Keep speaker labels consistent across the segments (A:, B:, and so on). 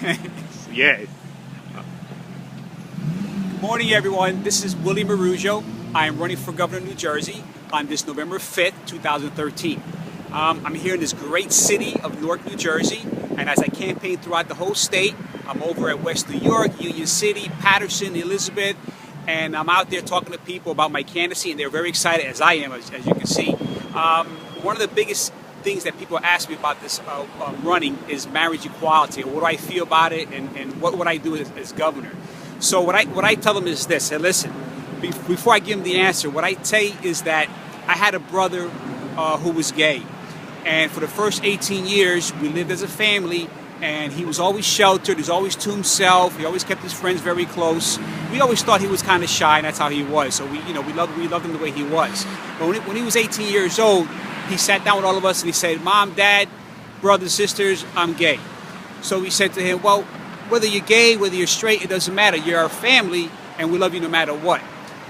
A: Yeah. Good morning, everyone. This is William Araujo. I am running for governor of New Jersey on this November 5th, 2013. I'm here in this great city of Newark, New Jersey, and as I campaign throughout the whole state, I'm over at West New York, Union City, Patterson, Elizabeth, and I'm out there talking to people about my candidacy, and they're very excited, as I am, as you can see. One of the biggest things that people ask me about this running is marriage equality. What do I feel about it, and what would I do as governor? So what I tell them is this: hey, listen, before I give them the answer, what I say is that I had a brother who was gay, and for the first 18 years we lived as a family, and he was always sheltered. He was always to himself. He always kept his friends very close. We always thought he was kind of shy, and that's how he was. So we loved him the way he was. But when he was 18 years old, he sat down with all of us and he said, "Mom, Dad, brothers, sisters, I'm gay." So we said to him, "Well, whether you're gay, whether you're straight, it doesn't matter. You're our family, and we love you no matter what."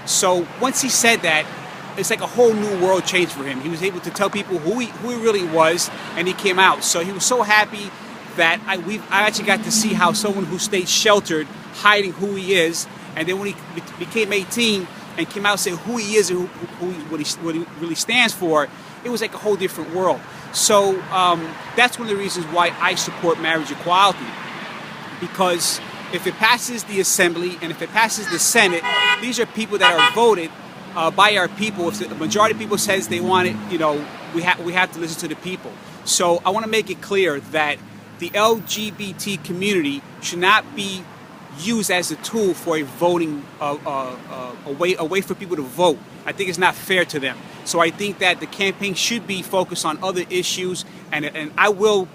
A: So once he said that, it's like a whole new world changed for him. He was able to tell people who he really was, and he came out. So he was so happy that I actually got to see how someone who stayed sheltered, hiding who he is, and then when he became 18 and came out and said who he is and what he really stands for, it was like a whole different world. So that's one of the reasons why I support marriage equality, because if it passes the Assembly and if it passes the Senate, these are people that are voted by our people. If the majority of people says they want it, we have to listen to the people. So I want to make it clear that the LGBT community should not be used as a tool for a voting a way for people to vote. I think it's not fair to them. So I think that the campaign should be focused on other issues, and I will,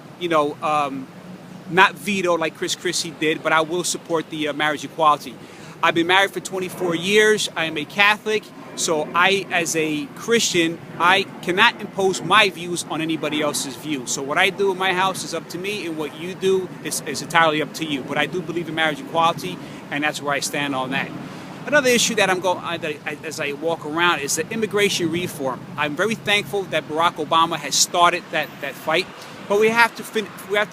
A: not veto like Chris Christie did, but I will support the marriage equality. I've been married for 24 years. I am a Catholic, so I, as a Christian, I cannot impose my views on anybody else's views. So what I do in my house is up to me, and what you do is entirely up to you. But I do believe in marriage equality, and that's where I stand on that. Another issue that as I walk around is the immigration reform. I'm very thankful that Barack Obama has started that fight, but we have to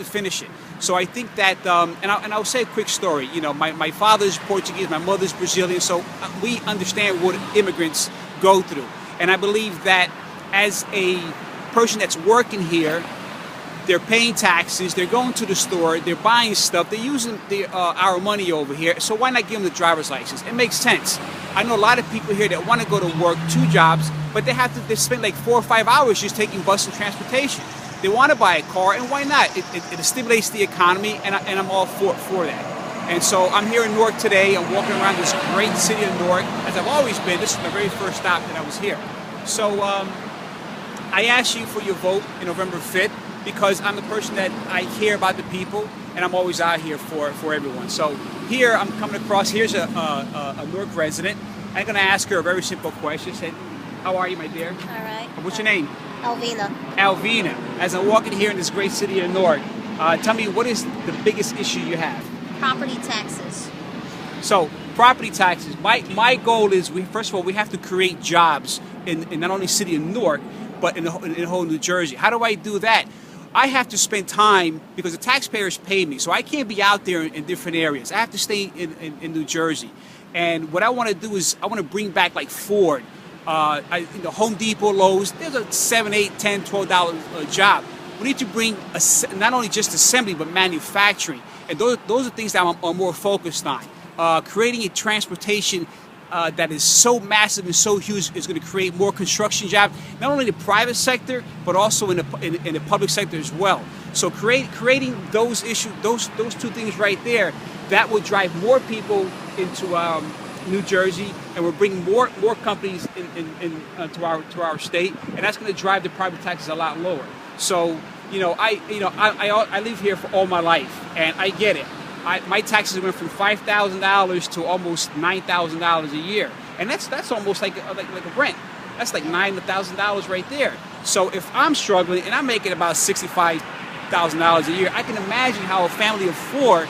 A: finish it. So I think that, and I'll say a quick story. My father's Portuguese, my mother's Brazilian, so we understand what immigrants go through. And I believe that as a person that's working here, they're paying taxes, they're going to the store, they're buying stuff, they're using our money over here, so why not give them the driver's license? It makes sense. I know a lot of people here that want to go to work, 2 jobs, but they spend like 4 or 5 hours just taking bus and transportation. They want to buy a car, and why not? It stimulates the economy, and I'm all for that. And so I'm here in Newark today. I'm walking around this great city of Newark, as I've always been. This is my very first stop that I was here. So I ask you for your vote in November 5th, because I'm the person that I care about the people, and I'm always out here for everyone. So here I'm coming across, here's a Newark resident. I'm going to ask her a very simple question. Say, "How are you, my dear?"
B: All right.
A: What's your name?
B: Alvina.
A: Alvina. As I'm walking here in this great city of Newark, tell me, what is the biggest issue you have?
B: Property taxes.
A: So, property taxes. My goal is, first of all, we have to create jobs in not only the city of Newark, but in the whole New Jersey. How do I do that? I have to spend time, because the taxpayers pay me, so I can't be out there in different areas. I have to stay in New Jersey. And what I want to do is I want to bring back like Ford, Home Depot, Lowe's. There's a $7, $8, $10, $12 job. We need to bring not only just assembly, but manufacturing. And those are things that I'm more focused on. Creating a transportation that is so massive and so huge is going to create more construction jobs, not only in the private sector, but also in the public sector as well. So creating those issues, those 2 things right there, that will drive more people into New Jersey, and we're bringing more companies to our state, and that's going to drive the private taxes a lot lower. So I live here for all my life, and I get it. My taxes went from $5,000 to almost $9,000 a year, and that's almost like a rent. That's like $9,000 right there. So if I'm struggling and I'm making about $65,000 a year, I can imagine how a family of 4,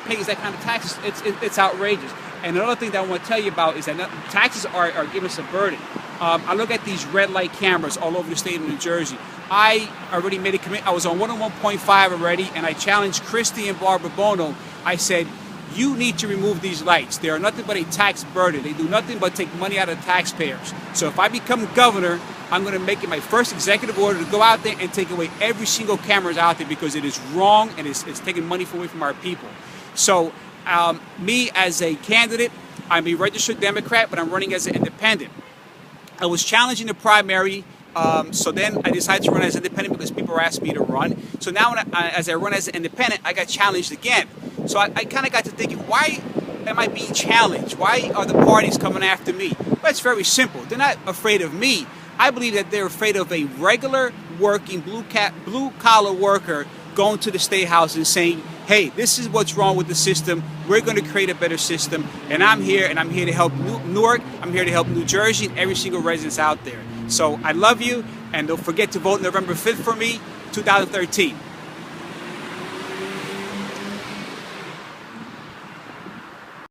A: pays that kind of taxes. It's outrageous. And another thing that I want to tell you about is that taxes are giving us a burden. I look at these red light cameras all over the state of New Jersey. I already made a commitment. I was on 101.5 already, and I challenged Christie and Barbara Bono. I said, you need to remove these lights. They are nothing but a tax burden. They do nothing but take money out of taxpayers. So if I become governor, I'm going to make it my first executive order to go out there and take away every single camera out there, because it is wrong and it's taking money away from our people. So me as a candidate, I'm a registered Democrat, but I'm running as an independent. I was challenging the primary, so then I decided to run as independent because people asked me to run. So now as I run as an independent, I got challenged again. So I kind of got to thinking, why am I being challenged? Why are the parties coming after me? Well, it's very simple. They're not afraid of me. I believe that they're afraid of a regular working blue-collar worker going to the State House and saying, hey, this is what's wrong with the system. We're going to create a better system. And I'm here, and I'm here to help Newark. I'm here to help New Jersey and every single resident out there. So I love you, and don't forget to vote November 5th for me, 2013.